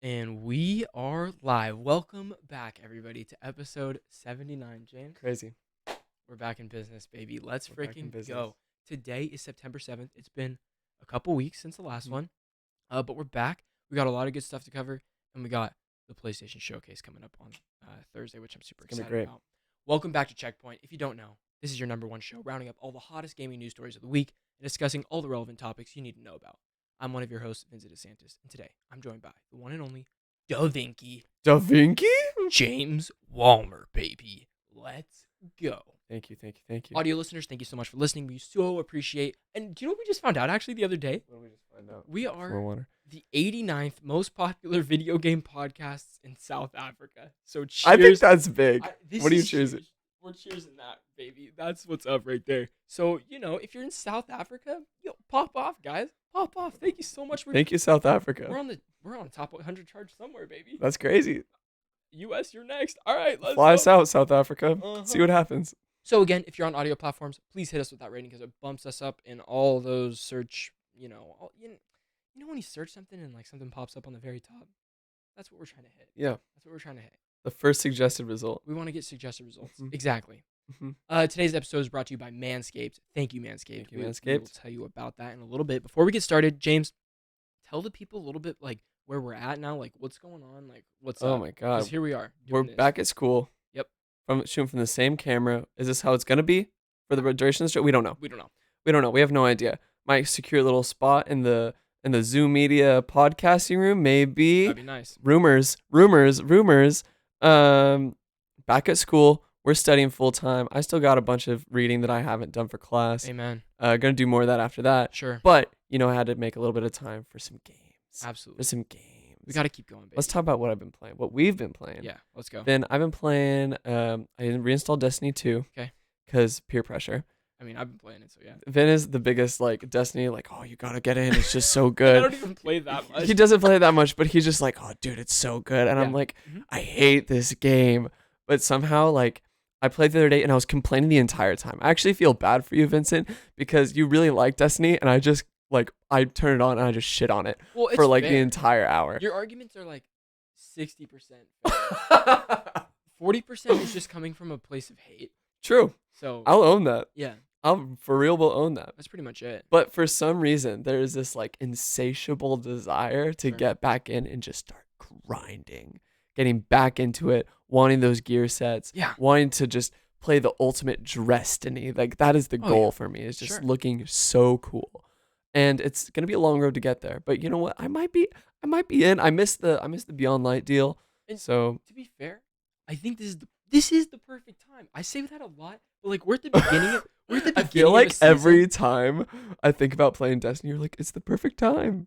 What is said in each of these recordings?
And we are live. Welcome back, everybody, to episode 79, James. Crazy. We're back in business, baby. Let's We're back in freaking business. go. Today is September 7th. It's been a couple weeks since the last one, but we're back. We got a lot of good stuff to cover, and we got the PlayStation Showcase coming up on Thursday, which I'm super excited about. Welcome back to Checkpoint. If you don't know, this is your number one show, rounding up all the hottest gaming news stories of the week and discussing all the relevant topics you need to know about. I'm one of your hosts, Vincent DeSantis, and today I'm joined by the one and only Da Vinci, James Walmer, baby. Let's go. Thank you. Audio listeners, thank you so much for listening. We so appreciate. And do you know what we just found out actually the other day? What did we just find out? We are the 89th most popular video game podcasts in South Africa. So cheers. I think that's big. What are you choosing? We're cheersing that, baby. That's what's up right there. So, if you're in South Africa, pop off, guys. Pop off. Thank you so much for. Thank you, South Africa. We're on top 100 charge somewhere, baby. That's crazy. US, you're next. All right, let's fly us out, South Africa. See what happens. So again, if you're on audio platforms, please hit us with that rating because it bumps us up in all those search. You know when you search something and like something pops up on the very top. That's what we're trying to hit. Yeah, that's what we're trying to hit. The first suggested result. We want to get suggested results. Exactly. Today's episode is brought to you by Manscaped. Thank you, Manscaped. We will tell you about that in a little bit. Before we get started, James, tell the people a little bit like where we're at now, like what's going on, like what's up. Oh my God. 'Cause here we are. We're back at school. Yep. Shooting from the same camera. Is this how it's going to be for the duration of the show? We don't know. We have no idea. Might secure a little spot in the Zoom Media podcasting room, maybe. That'd be nice. Rumors. Back at school. We're studying full time. I still got a bunch of reading that I haven't done for class. Amen. Gonna do more of that after that. Sure. But I had to make a little bit of time for some games. Absolutely. For some games. We gotta keep going, baby. Let's talk about what I've been playing. What we've been playing. Yeah, let's go. Then I've been playing. I reinstalled Destiny 2. Okay. Because peer pressure. I mean, I've been playing it, so yeah. Vin is the biggest Destiny. Oh, you gotta get in. It's just so good. I don't even play that much. He doesn't play it that much, but he's just like, oh, dude, it's so good. And I'm like, I hate this game. But somehow, I played the other day and I was complaining the entire time. I actually feel bad for you, Vincent, because you really like Destiny, and I just I turn it on and I just shit on it for the entire hour. Your arguments are 60%. 40% is just coming from a place of hate. True. So I'll own that. Yeah. I'll for real will own that. That's pretty much it. But for some reason, there is this insatiable desire to get back in and just start grinding, getting back into it, wanting those gear sets, wanting to just play the ultimate Destiny. That is the goal for me. Is just looking so cool. And it's gonna be a long road to get there. But you know what? I might be in. I missed the Beyond Light deal. And so to be fair, I think this is the perfect time. I say that a lot, but we're at the beginning of I feel like every time I think about playing Destiny, you're like, it's the perfect time.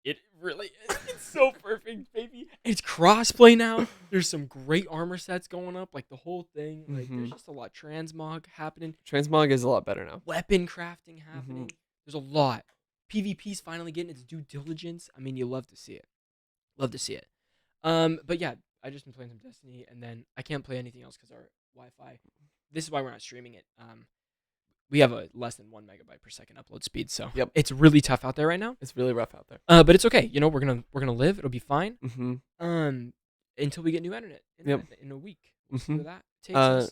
It really is. It's so perfect, baby. It's crossplay now. There's some great armor sets going up, the whole thing. There's just a lot. Transmog happening. Transmog is a lot better now. Weapon crafting happening. There's a lot. PvP's finally getting its due diligence. I mean, you love to see it. But yeah, I just been playing some Destiny, and then I can't play anything else because our Wi-Fi. This is why we're not streaming it. We have a less than 1 megabyte per second upload speed, so it's really tough out there right now. It's really rough out there. But it's okay. We're gonna live. It'll be fine. Until we get new internet in a week. We'll see where that takes us.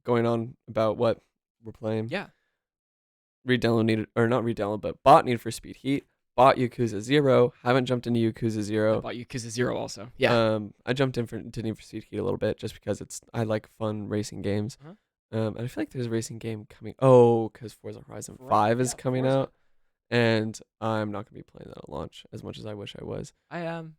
Going on about what we're playing. Yeah. Bought Need for Speed Heat. Bought Yakuza 0. Haven't jumped into Yakuza 0. I bought Yakuza 0 also. Yeah. I jumped into Need for Speed Heat a little bit just because I like fun racing games. And I feel like there's a racing game coming. Oh, because Forza Horizon 5 is coming out. And I'm not going to be playing that at launch as much as I wish I was. I am.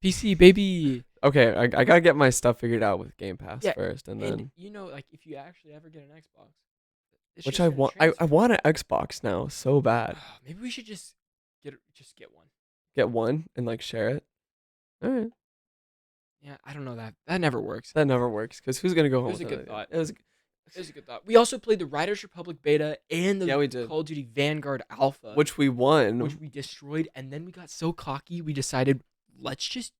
PC, baby. Okay, I got to get my stuff figured out with Game Pass first. And then, if you actually ever get an Xbox. Which I want. I want an Xbox now so bad. Maybe we should just get one. Get one and share it. All right. Yeah, I don't know that. That never works. Because who's going to go home? It was a good thought. It was a good thought. We also played the Riders Republic beta and the Call of Duty Vanguard Alpha, which we won, which we destroyed, and then we got so cocky we decided let's just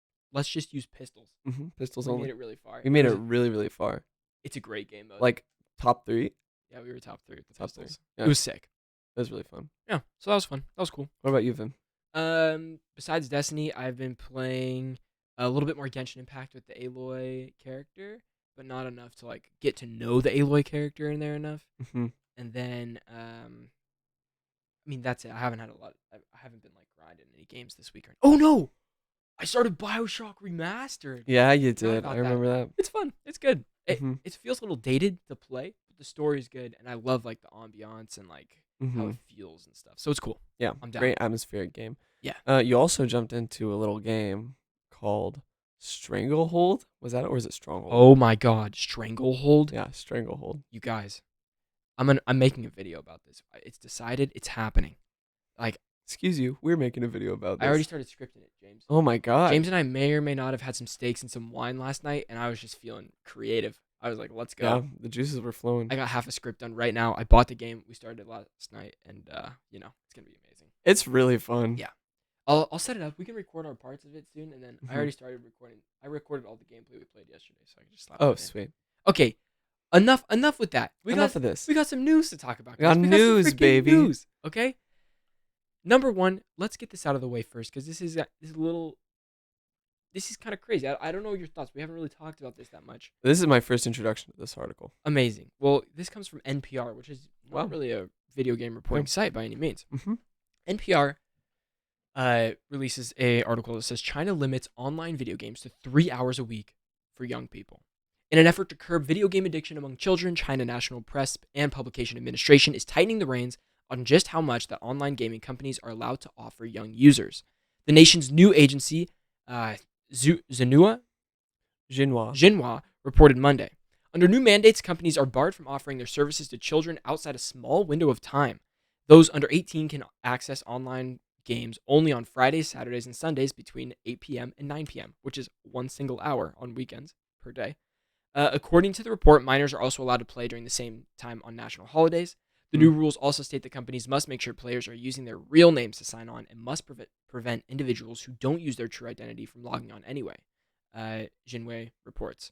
use pistols. Pistols we only. We made it really far. We made it really, really far. It's a great game though. Top 3. Yeah, we were top 3 with the top pistols. 3. Yeah. It was sick. It was really fun. Yeah, so that was fun. That was cool. What about you, Vin? Besides Destiny, I've been playing a little bit more Genshin Impact with the Aloy character, but not enough to like get to know the Aloy character in there enough. Mm-hmm. And then, I mean, that's it. I haven't had a lot. I haven't been like grinding any games this week. Oh no, I started Bioshock Remastered. Yeah, you did. I remember that. It's fun. It's good. Mm-hmm. It feels a little dated to play, but the story is good, and I love like the ambiance and like how it feels and stuff. So it's cool. Yeah, I'm down. Great atmospheric game. Yeah. You also jumped into a little game called Stranglehold. Was that it, or was it Stronghold? Oh my God, Stranglehold. Yeah, Stranglehold. You guys, I'm making a video about this. It's decided. It's happening. Like, excuse you, we're making a video about this. I already started scripting it, James. Oh my God. James and I may or may not have had some steaks and some wine last night, and I was just feeling creative. I was like, let's go. Yeah, the juices were flowing. I got half a script done right now. I bought the game. We started it last night, and it's gonna be amazing. It's really fun. Yeah. I'll set it up. We can record our parts of it soon, and then I already started recording. I recorded all the gameplay we played yesterday, so I can just slap it in. Sweet. Okay, enough with that. Enough of this. We got some news to talk about. We got news, baby. News, okay? Number one, let's get this out of the way first, because this is kind of crazy. I don't know your thoughts. We haven't really talked about this that much. This is my first introduction to this article. Amazing. Well, this comes from NPR, which is not really a video game reporting site by any means. Mm-hmm. NPR releases a article that says China limits online video games to 3 hours a week for young people. In an effort to curb video game addiction among children, China National Press and Publication Administration is tightening the reins on just how much that online gaming companies are allowed to offer young users. The nation's new agency, Xinhua reported Monday. Under new mandates, companies are barred from offering their services to children outside a small window of time. Those under 18 can access online games only on Fridays, Saturdays, and Sundays between 8 p.m. and 9 p.m., which is 1 single hour on weekends per day. According to the report, minors are also allowed to play during the same time on national holidays. The new rules also state that companies must make sure players are using their real names to sign on and must prevent individuals who don't use their true identity from logging on anyway, Xinhua reports.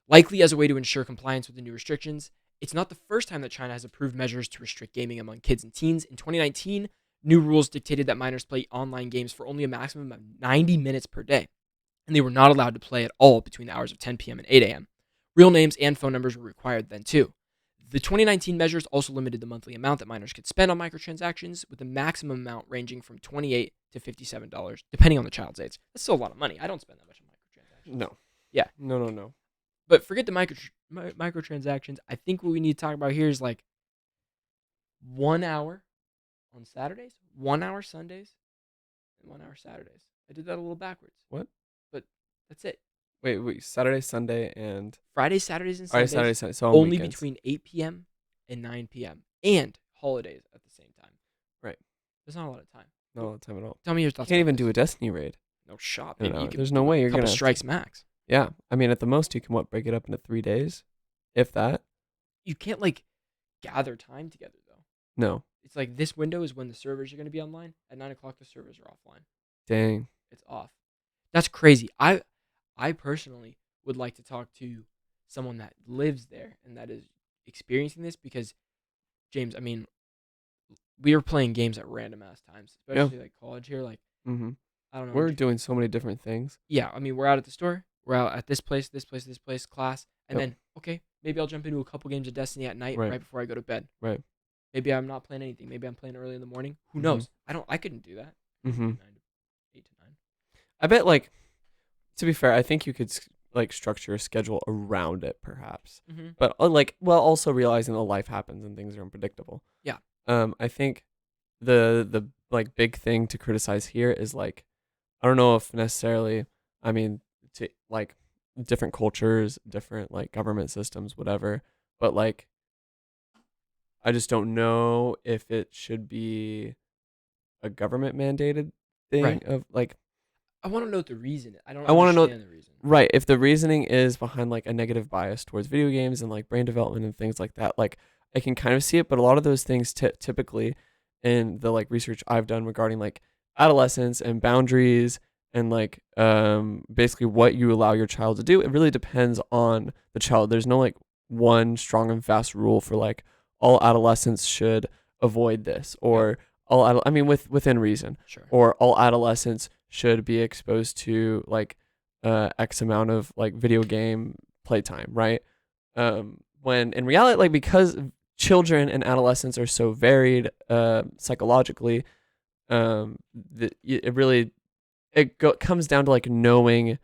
Likely as a way to ensure compliance with the new restrictions, it's not the first time that China has approved measures to restrict gaming among kids and teens. In 2019, new rules dictated that minors play online games for only a maximum of 90 minutes per day, and they were not allowed to play at all between the hours of 10 p.m. and 8 a.m. Real names and phone numbers were required then too. The 2019 measures also limited the monthly amount that minors could spend on microtransactions, with the maximum amount ranging from $28 to $57, depending on the child's age. That's still a lot of money. I don't spend that much on microtransactions. No. Yeah. No. But forget the microtransactions. I think what we need to talk about here is like 1 hour on Saturdays, 1 hour Sundays, and 1 hour Saturdays. I did that a little backwards. What? But that's it. Wait. Saturday, Sunday, and Friday, Saturdays, and Sundays. Saturday, Sunday. So only weekends. Between 8 p.m. and 9 p.m. and holidays at the same time. Right. There's not a lot of time. Not a lot of time at all. Tell me your thoughts. You can't even do a Destiny raid. No shot. No, there's no way you're gonna. Couple strikes max. Yeah, I mean at the most you can break it up into 3 days, if that. You can't like gather time together though. No. It's like this window is when the servers are gonna be online. At 9 o'clock the servers are offline. Dang. It's off. That's crazy. I personally would like to talk to someone that lives there and that is experiencing this, because James, I mean, we were playing games at random ass times, especially like college here. Like, I don't know. We're doing so many different things. Yeah, I mean, we're out at the store. We're out at this place, class, and then okay, maybe I'll jump into a couple games of Destiny at night right before I go to bed. Right. Maybe I'm not playing anything. Maybe I'm playing early in the morning. Who knows? I couldn't do that. 8 to 9. I bet, like, to be fair, I think you could like structure a schedule around it, perhaps. But also realizing that life happens and things are unpredictable. Yeah. I think the like big thing to criticize here is like, I don't know if necessarily, I mean, to like different cultures, different like government systems, whatever. But like, I just don't know if it should be a government mandated thing of like. I want to know the reason. I want to know the reason. Right. If the reasoning is behind like a negative bias towards video games and like brain development and things like that, like I can kind of see it. But a lot of those things typically in the like research I've done regarding like adolescence and boundaries and like basically what you allow your child to do, it really depends on the child. There's no like one strong and fast rule for like all adolescents should avoid this or within reason. Sure. Or all adolescents should be exposed to like X amount of like video game playtime, right? When in reality, like because children and adolescents are so varied psychologically, it really comes down to like knowing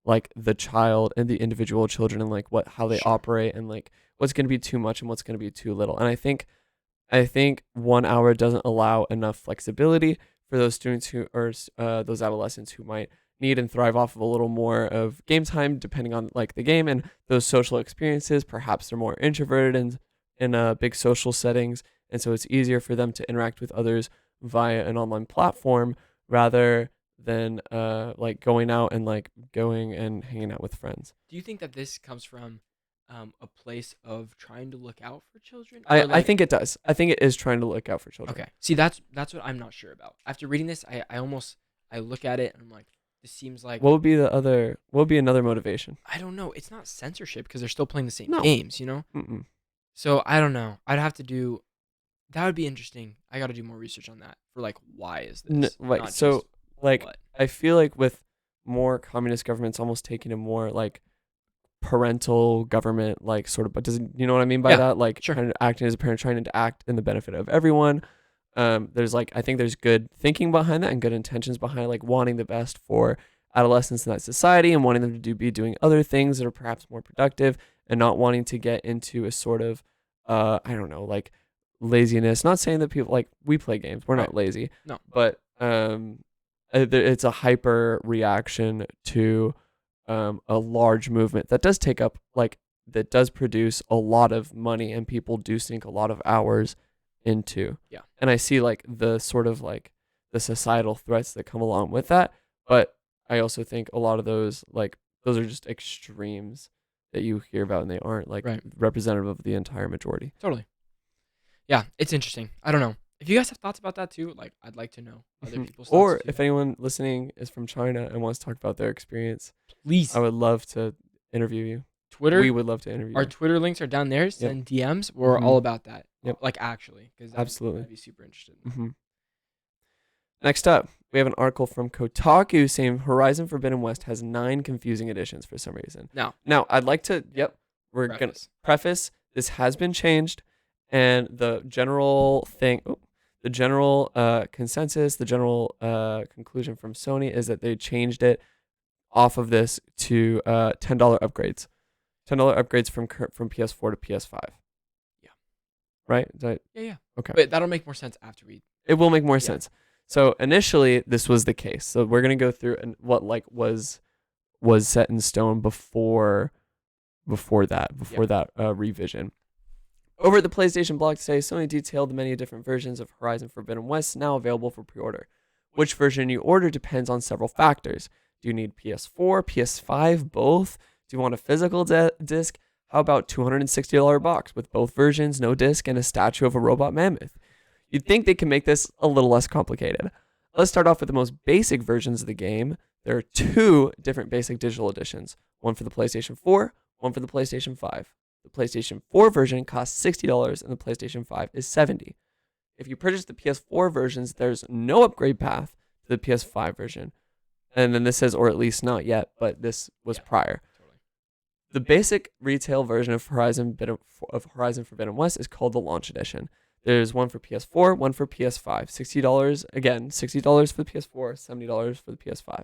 like the child and the individual children and like how they operate and like what's going to be too much and what's going to be too little. And I think 1 hour doesn't allow enough flexibility for those students who or those adolescents who might need and thrive off of a little more of game time depending on like the game and those social experiences. Perhaps they're more introverted and in big social settings, and so it's easier for them to interact with others via an online platform rather than like going out and like going and hanging out with friends. Do you think that this comes from a place of trying to look out for children? I think it does. I think it is trying to look out for children. Okay. See, that's what I'm not sure about. After reading this, I look at it and I'm like, this seems like. What would be another motivation? I don't know. It's not censorship because they're still playing the same games, you know? Mm-mm. So I don't know. I'd have to do. That would be interesting. I got to do more research on that for like, why is this? I feel like with more communist governments almost taking a more like parental government like sort of, but doesn't, you know what I mean by that? Like trying to acting as a parent, trying to act in the benefit of everyone. There's like, I think there's good thinking behind that and good intentions behind like wanting the best for adolescents in that society and wanting them to be doing other things that are perhaps more productive and not wanting to get into a sort of, I don't know, like laziness. Not saying that people like we play games, we're not lazy, no, but it's a hyper reaction to a large movement that does take up like that does produce a lot of money and people do sink a lot of hours into. Yeah. And I see like the sort of like the societal threats that come along with that, but I also think a lot of those like those are just extremes that you hear about and they aren't like representative of the entire majority. Totally. Yeah, it's interesting. I don't know. If you guys have thoughts about that too, like I'd like to know other people's thoughts. Or too. If anyone listening is from China and wants to talk about their experience, please. I would love to interview you. Twitter. We would love to interview Our you. Twitter links are down there. Send DMs. We're all about that. Yep. Like actually, because absolutely, I'd be super interested in that. Next up, we have an article from Kotaku saying Horizon Forbidden West has 9 confusing additions for some reason. Now I'd like to. We're gonna preface. This has been changed, and the general thing. The general consensus, the general conclusion from Sony is that they changed it off of this to $10 upgrades. $10 upgrades from PS4 to PS5. Yeah. Right? Yeah. Okay. But that'll make more sense after we. It will make more sense. So initially, this was the case. So we're gonna go through and what like was set in stone before that revision. Over at the PlayStation blog today, Sony detailed the many different versions of Horizon Forbidden West now available for pre-order. Which version you order depends on several factors. Do you need PS4, PS5, both? Do you want a physical disc? How about $260 box with both versions, no disc, and a statue of a robot mammoth? You'd think they can make this a little less complicated. Let's start off with the most basic versions of the game. There are 2 different basic digital editions, one for the PlayStation 4, one for the PlayStation 5. The PlayStation 4 version costs $60 and the PlayStation 5 is $70. If you purchase the PS4 versions, there's no upgrade path to the PS5 version. And then this says, or at least not yet, but this was prior. Totally. The basic retail version of Horizon Forbidden West is called the Launch Edition. There's one for PS4, one for PS5. $60, again, $60 for the PS4, $70 for the PS5.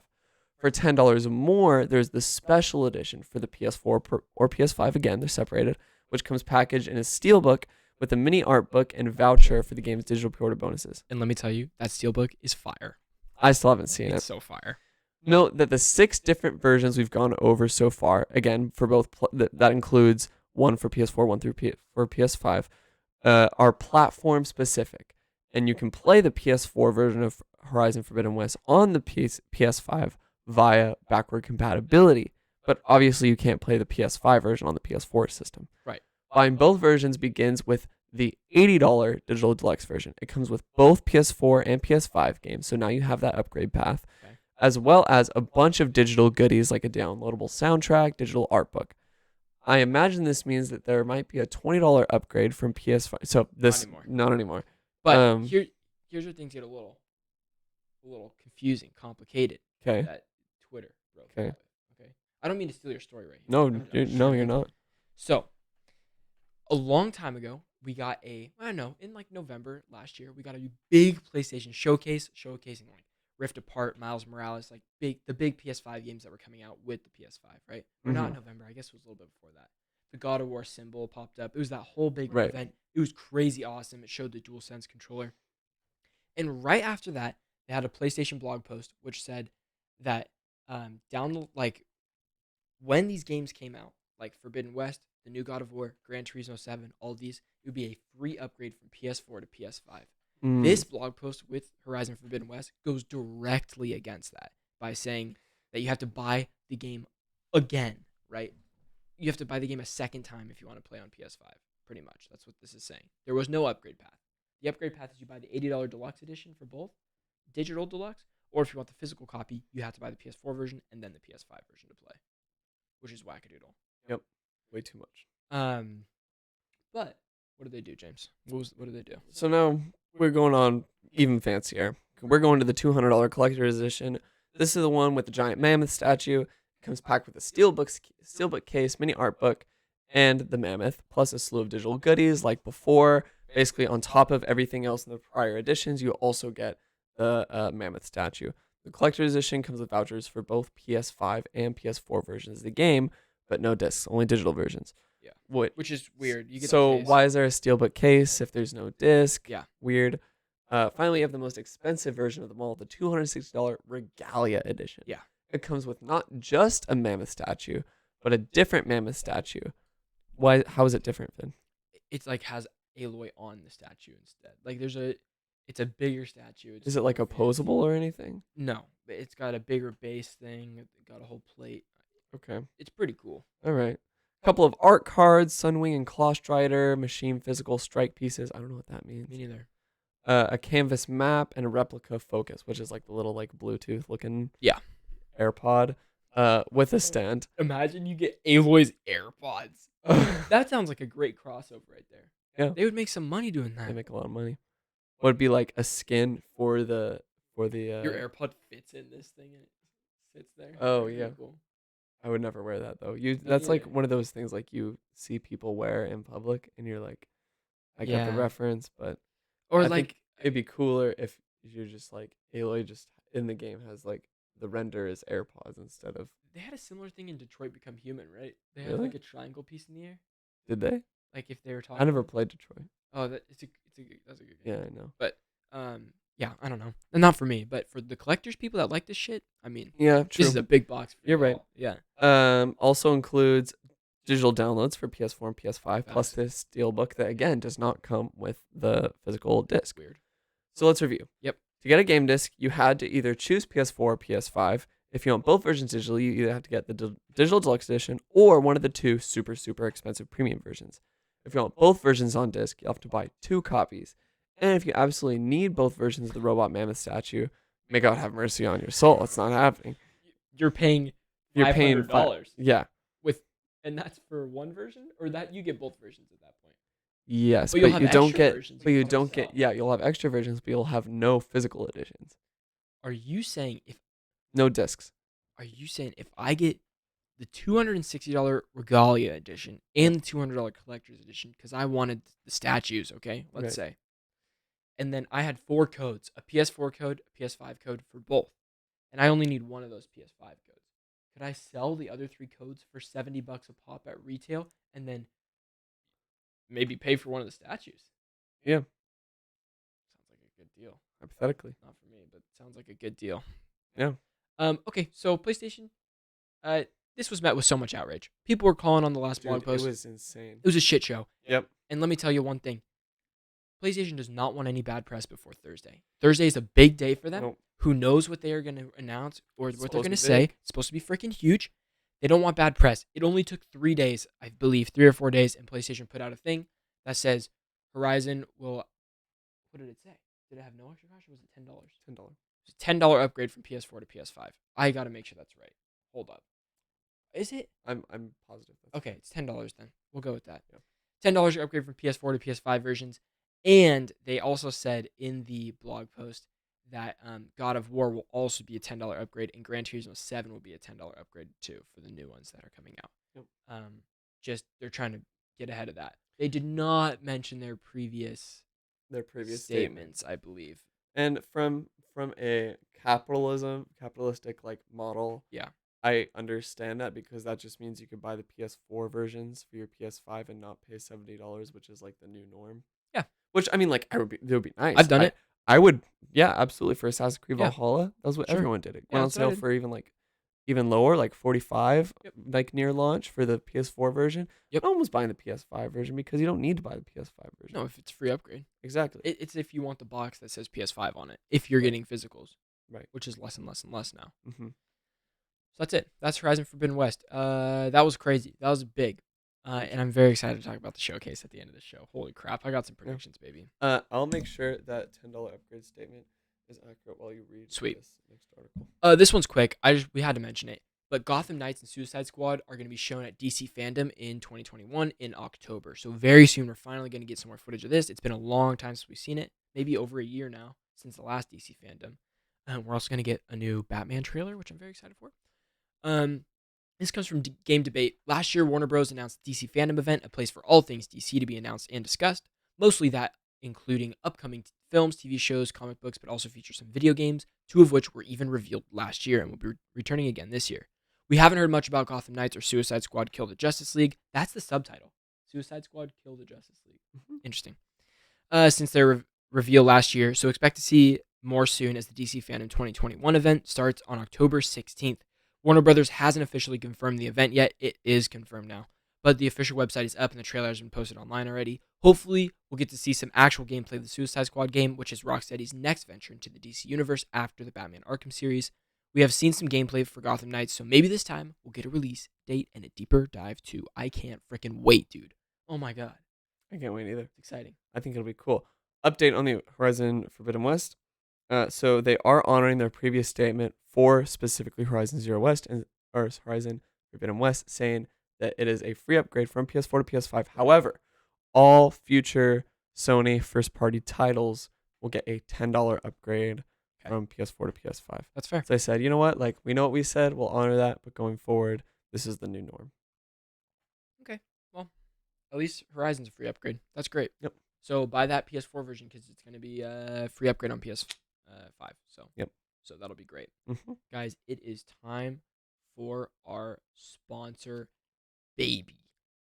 For $10 more, there's the special edition for the PS4 or PS5. Again, they're separated, which comes packaged in a steelbook with a mini art book and voucher for the game's digital pre-order bonuses. And let me tell you, that steelbook is fire. I still haven't seen it. It's so fire. Note that the 6 different versions we've gone over so far, again, for both, that includes one for PS4, one for PS5, are platform specific. And you can play the PS4 version of Horizon Forbidden West on the PS5 via backward compatibility, but obviously you can't play the PS5 version on the PS4 system. Right. Buying both versions begins with the $80 digital deluxe version. It comes with both PS4 and PS5 games, so now you have that upgrade path, as well as a bunch of digital goodies like a downloadable soundtrack, digital art book. I imagine this means that there might be a $20 upgrade from PS5. So this not anymore. But here's where things get a little confusing, complicated. Okay. That Twitter broke. Okay. I don't mean to steal your story right here. No, I'm you're not. So, a long time ago, we got in like November last year, we got a big PlayStation showcase showcasing like Rift Apart, Miles Morales, like the big PS5 games that were coming out with the PS5, right? Or not November, I guess it was a little bit before that. The God of War symbol popped up. It was that whole big event. It was crazy awesome. It showed the DualSense controller. And right after that, they had a PlayStation blog post which said that when these games came out, like Forbidden West, the new God of War, Gran Turismo 7, all these, it would be a free upgrade from PS4 to PS5. This blog post with Horizon Forbidden West goes directly against that by saying that you have to buy the game again, right? You have to buy the game a second time if you want to play on PS5, pretty much. That's what this is saying. There was no upgrade path. The upgrade path is you buy the $80 deluxe edition for both, digital deluxe, or if you want the physical copy, you have to buy the PS4 version and then the PS5 version to play, which is wackadoodle. Yep, way too much. But what did they do, James? What did they do? So now we're going on even fancier. We're going to the $200 collector's edition. This is the one with the giant mammoth statue. It comes packed with a steelbook case, mini art book, and the mammoth, plus a slew of digital goodies like before. Basically, on top of everything else in the prior editions, you also get the mammoth statue. The collector's edition comes with vouchers for both PS5 and PS4 versions of the game, but no discs, only digital versions. Yeah, which is weird. Why is there a steelbook case if there's no disc? Yeah, weird. Finally, you have the most expensive version of them all, the $260 Regalia edition. Yeah, it comes with not just a mammoth statue, but a different mammoth statue. Why? How is it different, Finn? It's like has Aloy on the statue instead. Like it's a bigger statue. Is it like opposable or anything? No, it's got a bigger base thing. It got a whole plate. Okay, it's pretty cool. All right. Couple of art cards, Sunwing and Claw Strider, machine physical strike pieces. I don't know what that means. Me neither. A canvas map and a replica Focus, which is like the little like Bluetooth looking AirPod with a stand. Imagine you get Aloy's AirPods. That sounds like a great crossover right there. Yeah, they would make some money doing that. They make a lot of money. Would it be like a skin for the your AirPod fits in this thing and it sits there? Oh yeah. Cool. I would never wear that though. That's like one of those things like you see people wear in public and you're like, I get the reference, but I think it'd be cooler if you're just like Aloy just in the game has like the render is AirPods instead of. They had a similar thing in Detroit Become Human, right? They had like a triangle piece in the air. Did they? Like if they were talking. I never played Detroit. Oh, that's a good game. Yeah, I know. But yeah, I don't know. And not for me, but for the collectors, people that like this shit, I mean, yeah, true. This is a big box. You're right. Yeah. Also includes digital downloads for PS4 and PS5, plus this steelbook that again does not come with the physical disc. Weird. So let's review. Yep. To get a game disc, you had to either choose PS4 or PS5. If you want both versions digitally, you either have to get the digital deluxe edition or one of the two super expensive premium versions. If you want both versions on disc, you'll have to buy 2 copies. And if you absolutely need both versions of the robot mammoth statue, may God have mercy on your soul. It's not happening. You're paying $500. Yeah. And that's for one version, or that you get both versions at that point. Yes, but you don't get. But you don't get. Yeah, you'll have extra versions, but you'll have no physical editions. Are you saying no discs? Are you saying if I get the $260 Regalia edition and the $200 collector's edition because I wanted the statues, okay, let's say, and then I had 4 codes, a PS4 code, a PS5 code for both, and I only need one of those PS5 codes, could I sell the other 3 codes for $70 a pop at retail and then maybe pay for one of the statues? Yeah. Sounds like a good deal. Hypothetically. Not for me, but sounds like a good deal. Yeah. Okay, so PlayStation, this was met with so much outrage. People were calling on the last blog post. It was insane. It was a shit show. Yep. And let me tell you one thing. PlayStation does not want any bad press before Thursday. Thursday is a big day for them. Nope. Who knows what they are going to announce or what they're going to say. It's supposed to be freaking huge. They don't want bad press. It only took 3 days, I believe, 3 or 4 days, and PlayStation put out a thing that says Horizon will... What did it say? Did it have no extra cost or was it $10? $10. It's a $10 upgrade from PS4 to PS5. I got to make sure that's right. Hold up. Is it? I'm positive. Okay, it's $10 then. We'll go with that. Yeah. $10 upgrade from PS4 to PS5 versions. And they also said in the blog post that God of War will also be a $10 upgrade, and Gran Turismo 7 will be a $10 upgrade too for the new ones that are coming out. Yep. Just they're trying to get ahead of that. They did not mention their previous statements, I believe. And from a capitalistic like model, Yeah. I understand that, because that just means you could buy the PS4 versions for your PS5 and not pay $70, which is like the new norm. Yeah. Which, I mean, like, it would be nice. I've done it. I would, yeah, absolutely, for Assassin's Creed Yeah. Valhalla. That was what Sure. everyone did. It Yeah, went on that's what I sale did. for even lower, like 45, Yep. like near launch for the PS4 version. Yep. No one was buying the PS5 version because you don't need to buy the PS5 version. No, if it's free upgrade. Exactly. It's if you want the box that says PS5 on it. If you're getting physicals, Right. which is less and less and less now. Mm-hmm. So that's it. That's Horizon Forbidden West. That was crazy. That was big. And I'm very excited to talk about the showcase at the end of the show. Holy crap! I got some predictions, baby. I'll make sure that $10 upgrade statement is accurate while you read Sweet. this next article. This one's quick. We had to mention it. But Gotham Knights and Suicide Squad are going to be shown at DC Fandom in 2021 in October. So very soon, we're finally going to get some more footage of this. It's been a long time since we've seen it. Maybe over a year now since the last DC Fandom. We're also going to get a new Batman trailer, which I'm very excited for. This comes from Game Debate. Last year, Warner Bros. Announced DC Fandom event, a place for all things DC to be announced and discussed. Mostly that, including upcoming films, TV shows, comic books, but also features some video games, 2 of which were even revealed last year and will be returning again this year. We haven't heard much about Gotham Knights or Suicide Squad Kill the Justice League. That's the subtitle. Suicide Squad Kill the Justice League. Mm-hmm. Interesting. Since their reveal last year, so expect to see more soon as the DC Fandom 2021 event starts on October 16th. Warner Brothers hasn't officially confirmed the event yet. It is confirmed now. But the official website is up and the trailer has been posted online already. Hopefully, we'll get to see some actual gameplay of the Suicide Squad game, which is Rocksteady's next venture into the DC universe after the Batman Arkham series. We have seen some gameplay for Gotham Knights, so maybe this time we'll get a release date and a deeper dive too. I can't freaking wait, dude. Oh my god. I can't wait either. It's exciting. I think it'll be cool. Update on the Horizon Forbidden West. So they are honoring their previous statement for specifically Horizon Zero West or Horizon Forbidden West, saying that it is a free upgrade from PS4 to PS5. However, all future Sony first-party titles will get a $10 upgrade from PS4 to PS5. That's fair. So I said, you know what? Like, we know what we said. We'll honor that. But going forward, this is the new norm. Okay. Well, at least Horizon's a free upgrade. That's great. Yep. So buy that PS4 version because it's going to be a free upgrade on PS5. So yep. So that'll be great. Mm-hmm. Guys, it is time for our sponsor, baby.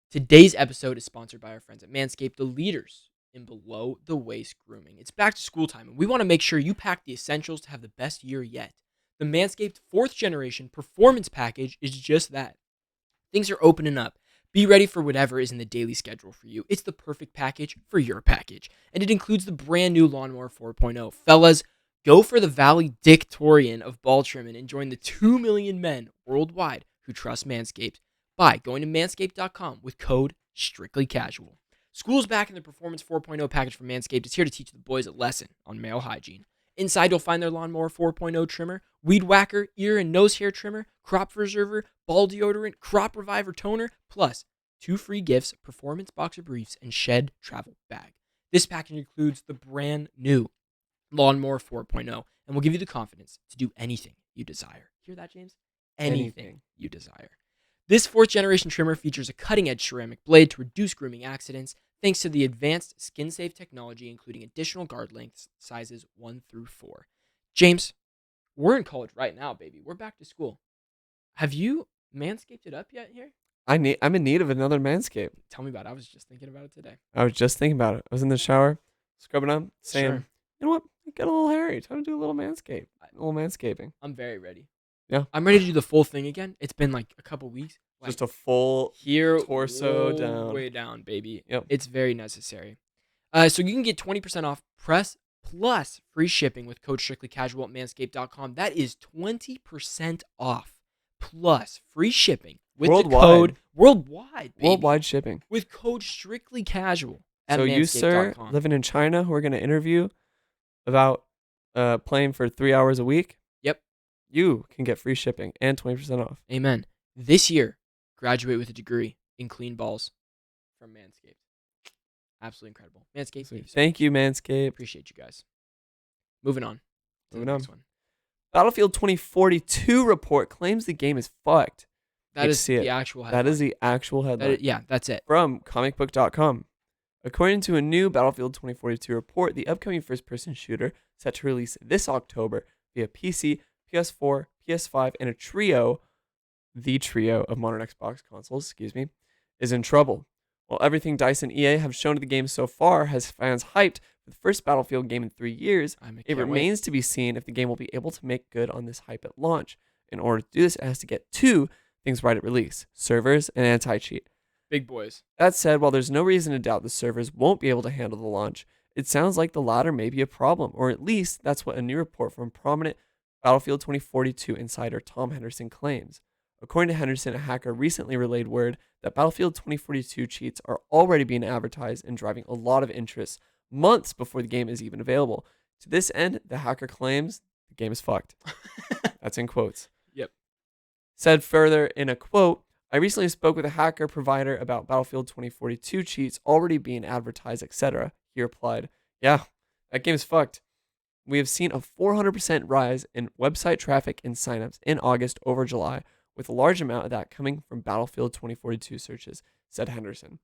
Today's episode is sponsored by our friends at Manscaped, the leaders in below-the-waist grooming. It's back to school time, and we want to make sure you pack the essentials to have the best year yet. The Manscaped 4th Generation Performance Package is just that. Things are opening up. Be ready for whatever is in the daily schedule for you. It's the perfect package for your package, and it includes the brand new Lawnmower 4.0. Fellas, go for the valedictorian of ball trimming and join the 2 million men worldwide who trust Manscaped by going to manscaped.com with code STRICTLYCASUAL. School's back, and the Performance 4.0 package from Manscaped is here to teach the boys a lesson on male hygiene. Inside, you'll find their Lawnmower 4.0 trimmer, weed whacker, ear and nose hair trimmer, crop preserver, ball deodorant, crop reviver toner, plus 2 free gifts, performance boxer briefs, and shed travel bag. This package includes the brand new Lawnmower 4.0 and will give you the confidence to do anything you desire. Hear that, James? Anything you desire. This 4th generation trimmer features a cutting-edge ceramic blade to reduce grooming accidents thanks to the advanced skin-safe technology, including additional guard lengths sizes 1 through 4. James, we're in college right now, baby. We're back to school. Have you manscaped it up yet here? I'm in need of another Manscaped. Tell me about it. I was just thinking about it today. I was just thinking about it. I was in the shower, scrubbing up, saying, Sure. You know what? Get a little hairy. Time to do a little manscaping. I'm very ready. Yeah. I'm ready to do the full thing again. It's been like a couple weeks. Like, just a full here, torso down. Way down, baby. Yep. It's very necessary. So you can get 20% off press plus free shipping with code STRICTLYCASUAL at manscaped.com. That is 20% off plus free shipping with the code worldwide, baby. Worldwide shipping. With code STRICTLYCASUAL at so manscaped.com. You, sir, living in China, who are going to interview about playing for 3 hours a week, yep, you can get free shipping and 20% off. Amen. This year, graduate with a degree in clean balls from Manscaped. Absolutely incredible. Manscaped. Thank you, Manscaped. Appreciate you guys. Moving on. to the next one. Battlefield 2042 report claims the game is fucked. That is the actual headline. That is the actual headline. That's it. From comicbook.com. According to a new Battlefield 2042 report, the upcoming first-person shooter, set to release this October via PC, PS4, PS5, and the trio of modern Xbox consoles, is in trouble. While everything DICE and EA have shown to the game so far has fans hyped for the first Battlefield game in 3 years, it remains to be seen if the game will be able to make good on this hype at launch. In order to do this, it has to get two things right at release: servers and anti-cheat. Big boys. That said, while there's no reason to doubt the servers won't be able to handle the launch, it sounds like the latter may be a problem, or at least that's what a new report from prominent Battlefield 2042 insider Tom Henderson claims. According to Henderson, a hacker recently relayed word that Battlefield 2042 cheats are already being advertised and driving a lot of interest months before the game is even available. To this end, the hacker claims the game is fucked. That's in quotes. Yep. Said further in a quote, I recently spoke with a hacker provider about Battlefield 2042 cheats already being advertised, etc. He replied, yeah, that game's fucked. We have seen a 400% rise in website traffic and signups in August over July, with a large amount of that coming from Battlefield 2042 searches, said Henderson.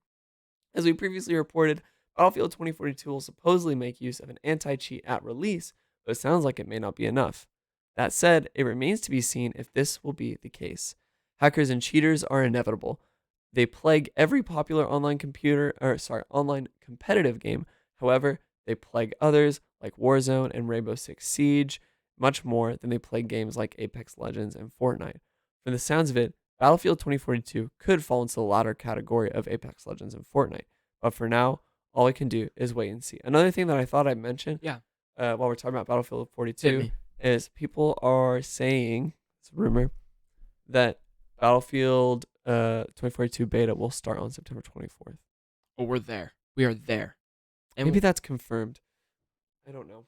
As we previously reported, Battlefield 2042 will supposedly make use of an anti-cheat at release, but it sounds like it may not be enough. That said, it remains to be seen if this will be the case. Hackers and cheaters are inevitable. They plague every popular online competitive game. However, they plague others like Warzone and Rainbow Six Siege much more than they plague games like Apex Legends and Fortnite. From the sounds of it, Battlefield 2042 could fall into the latter category of Apex Legends and Fortnite. But for now, all we can do is wait and see. Another thing that I thought I'd mention while we're talking about Battlefield 42 is people are saying, it's a rumor, that Battlefield 2042 beta will start on September 24th. Oh, we're there. We are there. And maybe that's confirmed. I don't know.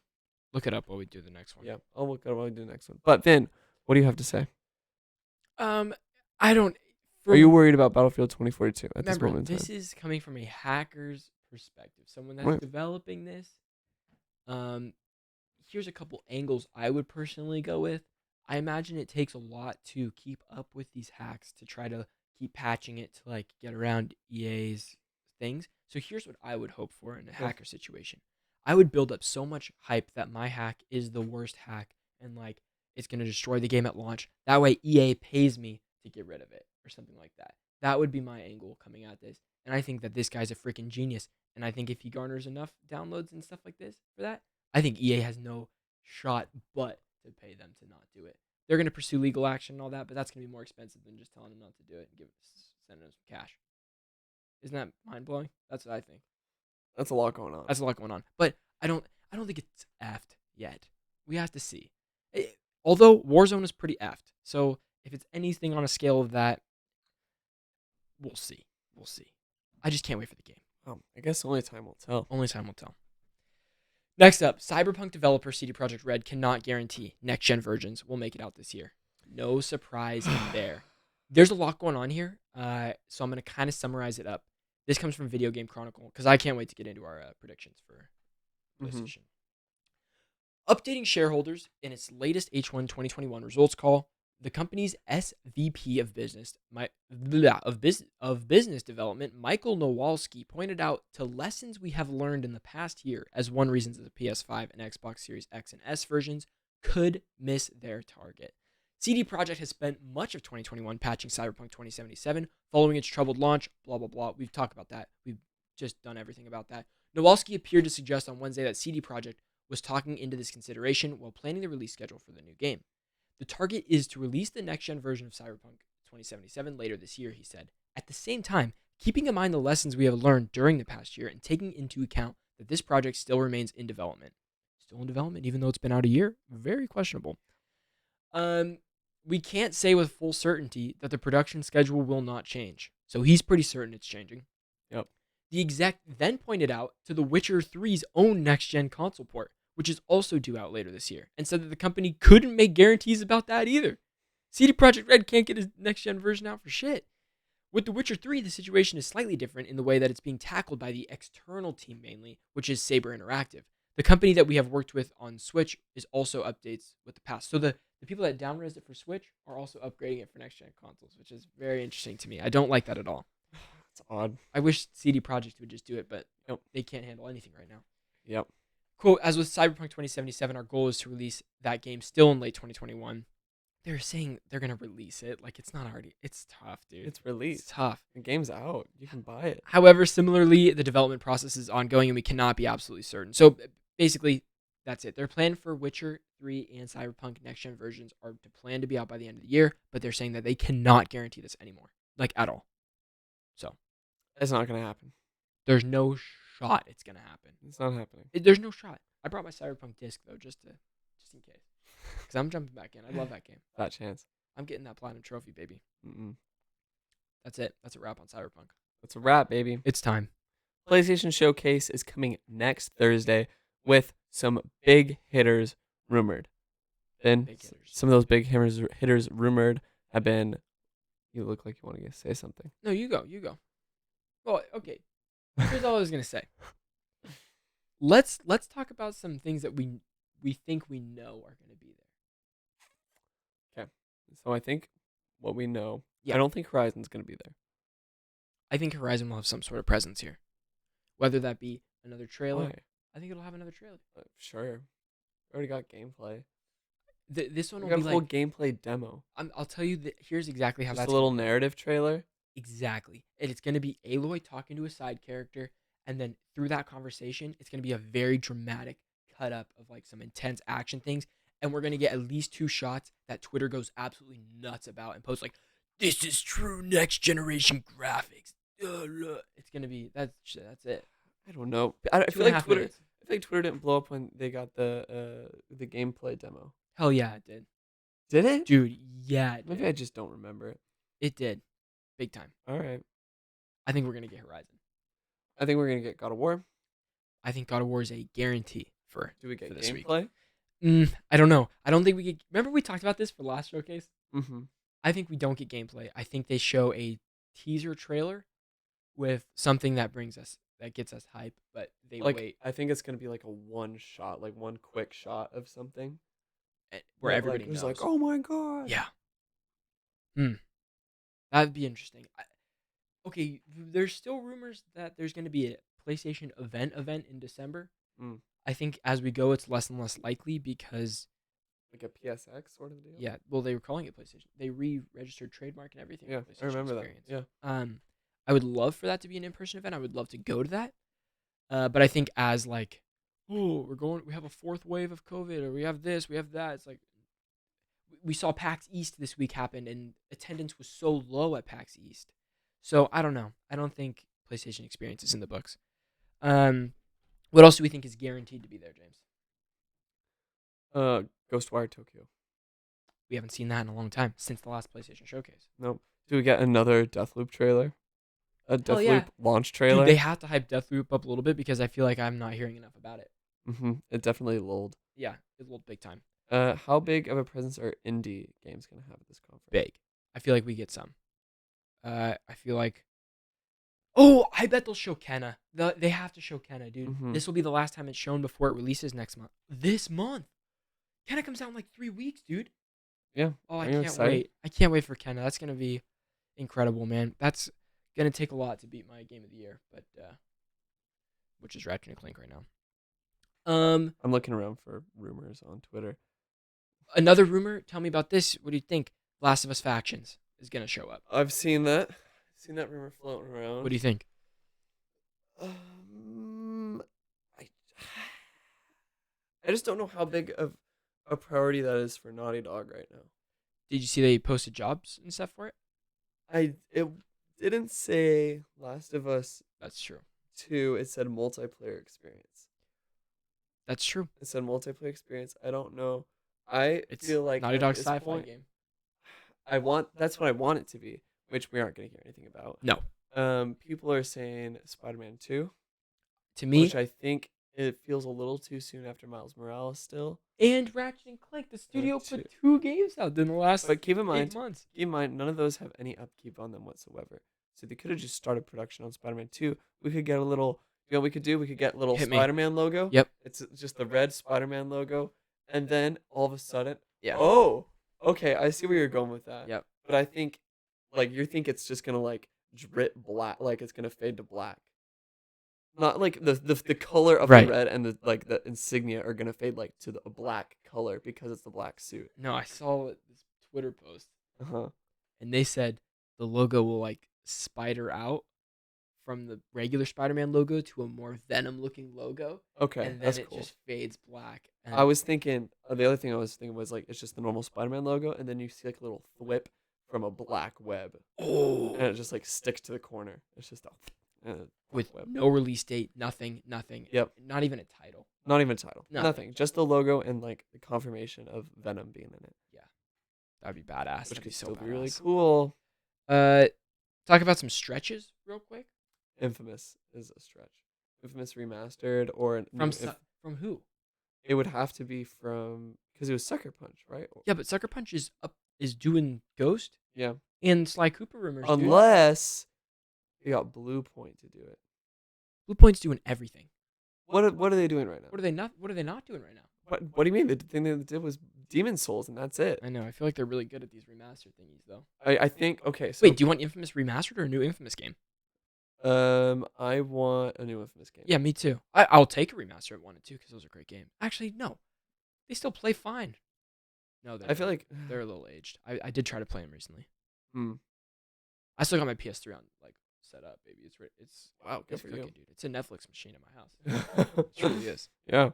Look it up while we do the next one. Yeah, I'll look it up while we do the next one. But Vin, what do you have to say? I don't. Are you worried about Battlefield 2042 at this moment in time? This is coming from a hacker's perspective. Someone that's developing this. Here's a couple angles I would personally go with. I imagine it takes a lot to keep up with these hacks to try to keep patching it to like get around EA's things. So here's what I would hope for in a hacker situation. I would build up so much hype that my hack is the worst hack and like it's going to destroy the game at launch. That way EA pays me to get rid of it or something like that. That would be my angle coming at this. And I think that this guy's a freaking genius. And I think if he garners enough downloads and stuff like this for that, I think EA has no shot but to pay them to not do it. They're going to pursue legal action and all that, but that's going to be more expensive than just telling them not to do it and sending them some cash. Isn't that mind-blowing? That's what I think. That's a lot going on. But I don't think it's effed yet. We have to see. Although Warzone is pretty effed. So if it's anything on a scale of that, we'll see. I just can't wait for the game. I guess only time will tell. Next up, Cyberpunk developer CD Projekt Red cannot guarantee next-gen versions will make it out this year. No surprise there. There's a lot going on here, so I'm going to kind of summarize it up. This comes from Video Game Chronicle, because I can't wait to get into our predictions for PlayStation. Updating shareholders in its latest H1 2021 results call, the company's SVP of business development, Michael Nowalski, pointed out to lessons we have learned in the past year as one reason that the PS5 and Xbox Series X and S versions could miss their target. CD Projekt has spent much of 2021 patching Cyberpunk 2077 following its troubled launch, blah, blah, blah. We've talked about that. We've just done everything about that. Nowalski appeared to suggest on Wednesday that CD Projekt was talking into this consideration while planning the release schedule for the new game. The target is to release the next-gen version of Cyberpunk 2077 later this year, he said. At the same time, keeping in mind the lessons we have learned during the past year and taking into account that this project still remains in development. Still in development, even though it's been out a year? Very questionable. We can't say with full certainty that the production schedule will not change. So he's pretty certain it's changing. Yep. The exec then pointed out to The Witcher 3's own next-gen console port, which is also due out later this year, and said that the company couldn't make guarantees about that either. CD Projekt Red can't get a next-gen version out for shit. With The Witcher 3, the situation is slightly different in the way that it's being tackled by the external team mainly, which is Saber Interactive. the company that we have worked with on Switch is also updates with the past. So the people that downres it for Switch are also upgrading it for next gen consoles, which is very interesting to me. I don't like that at all. It's odd. I wish CD Projekt would just do it, but nope, they can't handle anything right now. Yep. Quote, as with Cyberpunk 2077, our goal is to release that game still in late 2021. They're saying they're going to release it. Like, it's not already. It's tough, dude. It's released. It's tough. The game's out. You can buy it. However, similarly, the development process is ongoing and we cannot be absolutely certain. So basically, that's it. Their plan for Witcher 3 and Cyberpunk next-gen versions are to plan to be out by the end of the year, but they're saying that they cannot guarantee this anymore. Like, at all. So. It's not going to happen. There's no shot it's going to happen. It's not happening. There's no shot. I brought my Cyberpunk disc, though, just in case. Because I'm jumping back in. I love that game. That chance. I'm getting that platinum trophy, baby. Mm-mm. That's it. That's a wrap on Cyberpunk. That's a wrap, baby. It's time. PlayStation Showcase is coming next Thursday with some big hitters rumored. Then some of those big hitters rumored have been. You look like you want to say something. No, you go. Well, okay. Here's all I was gonna say. Let's talk about some things that we think we know are gonna be there. Okay. So I think what we know. Yeah. I don't think Horizon's gonna be there. I think Horizon will have some sort of presence here, whether that be another trailer. Why? I think it'll have another trailer. Sure. Already got gameplay. This one will got be a full like gameplay demo. I'll tell you that here's exactly how Just that's a little narrative trailer. Exactly. And it's going to be Aloy talking to a side character, and then through that conversation, it's going to be a very dramatic cut up of like some intense action things, and we're going to get at least 2 shots that Twitter goes absolutely nuts about and posts like, "This is true next generation graphics." It's going to be that's it. I don't know. I feel like Twitter. I feel like Twitter didn't blow up when they got the gameplay demo. Hell yeah, it did. Did it? Dude, yeah. Maybe I just don't remember it. It did. Big time. All right. I think we're going to get Horizon. I think we're going to get God of War. I think God of War is a guarantee for Do we get for this gameplay? Week. I don't know. I don't think we get... Remember we talked about this for the last showcase? Mm-hmm. I think we don't get gameplay. I think they show a teaser trailer with something that gets us hype, but they wait. I think it's going to be like a one shot, like one quick shot of something. Where everybody knows. Like, oh my god. Yeah. That'd be interesting. Okay, there's still rumors that there's going to be a PlayStation event in December. I think as we go, it's less and less likely because... Like a PSX sort of deal? Yeah, well, they were calling it PlayStation. They re-registered trademark and everything. Yeah, I remember Experience. That. Yeah. I would love for that to be an in-person event. I would love to go to that. But I think as like, oh, we have a 4th wave of COVID, or we have this, we have that. It's like, we saw PAX East this week happen, and attendance was so low at PAX East. So I don't know. I don't think PlayStation Experience is in the books. What else do we think is guaranteed to be there, James? Ghostwire Tokyo. We haven't seen that in a long time, since the last PlayStation Showcase. Nope. Do we get another Deathloop trailer? A Deathloop launch trailer? Dude, they have to hype Deathloop up a little bit because I feel like I'm not hearing enough about it. Mm-hmm. It definitely lulled. Yeah, it lulled big time. How big of a presence are indie games going to have at this conference? Big. I feel like we get some. I feel like... Oh, I bet they'll show Kenna. They have to show Kenna, dude. Mm-hmm. This will be the last time it's shown before it releases next month. This month. Kenna comes out in like 3 weeks, dude. Yeah. Oh, I can't wait. I can't wait for Kenna. That's going to be incredible, man. That's going to take a lot to beat my game of the year, but which is Ratchet & Clank right now. I'm looking around for rumors on Twitter. Another rumor, tell me about this. What do you think? Last of Us Factions is going to show up. I've seen that. Seen that rumor floating around. What do you think? I just don't know how big of a priority that is for Naughty Dog right now. Did you see they posted jobs and stuff for it? It didn't say Last of Us. That's true. 2. It said multiplayer experience. That's true. It said multiplayer experience. I don't know. I feel like Naughty Dog's sci-fi game. That's what I want it to be, which we aren't going to hear anything about. No. People are saying Spider-Man 2. To me, which I think it feels a little too soon after Miles Morales still. And Ratchet & Clank. The studio put 2 games out in the last 8 months. Keep in mind, none of those have any upkeep on them whatsoever. So they could have just started production on Spider-Man 2. We could get a little You know what we could do? We could get little Hit me. Spider-Man logo. Yep. It's just the red Spider-Man logo, and then all of a sudden, Yeah. oh, okay, I see where you're going with that. Yep. But I think, like, you think it's just gonna like drip black, like it's gonna fade to black. Not like the color of Right. the red and the insignia are gonna fade like to a black color because it's the black suit. No, I saw this Twitter post, Uh-huh. and they said the logo will like spider out from the regular Spider-Man logo to a more Venom-looking logo, Okay, and then that's it cool. just fades black. And I was thinking the other thing I was thinking was like it's just the normal Spider-Man logo, and then you see like a little thwip from a black web, and it just like sticks to the corner. It's just a with web. no release date, nothing. Yep. Not even a title. Not even a title. Nothing. Nothing. Just the logo and like the confirmation of Venom being in it. Yeah, that'd be badass. Which That'd could be so still badass. be really cool. Talk about some stretches real quick. Infamous is a stretch. Infamous Remastered or From who? It would have to be from because it was Sucker Punch, right? Yeah, but Sucker Punch is doing Ghost. Yeah. And Sly Cooper rumors. Unless you got Blue Point to do it. Blue Point's doing everything. What are they doing right now? What are they not doing right now? What do you mean? The thing they did was Demon Souls, and that's it. I know. I feel like they're really good at these remastered thingies, though. I think okay. So wait, do you want Infamous Remastered or a new Infamous game? I want a new Infamous game. Yeah, me too. I'll take a remaster at 1 and 2 because those are great games. Actually, no, they still play fine. No, I feel like they're a little aged. I did try to play them recently. Hmm. I still got my PS3 on like set up, baby. It's wow, good it's for cooking, you, dude. It's a Netflix machine in my house. It truly is. Yeah.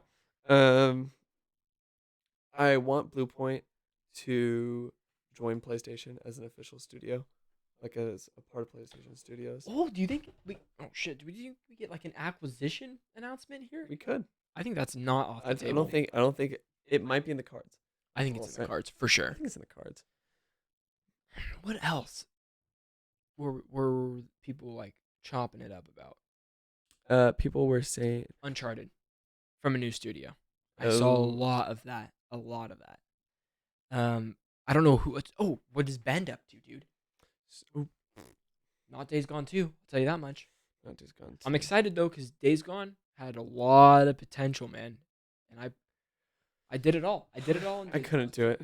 I want Blue Point to join PlayStation as an official studio, like as a part of PlayStation Studios. Oh, do you think we? Oh shit! Do you think we get like an acquisition announcement here? We could. I think that's not off the table. I don't think it might be in the cards. I think it's in the cards for sure. I think it's in the cards. What else were people like chopping it up about? People were saying Uncharted from a new studio. I saw a lot of that. I don't know who. What is Bend up to, dude? Not Days Gone 2. I'll tell you that much. Not Days Gone 2. I'm excited though because Days Gone had a lot of potential, man, and I did it all. I couldn't do it.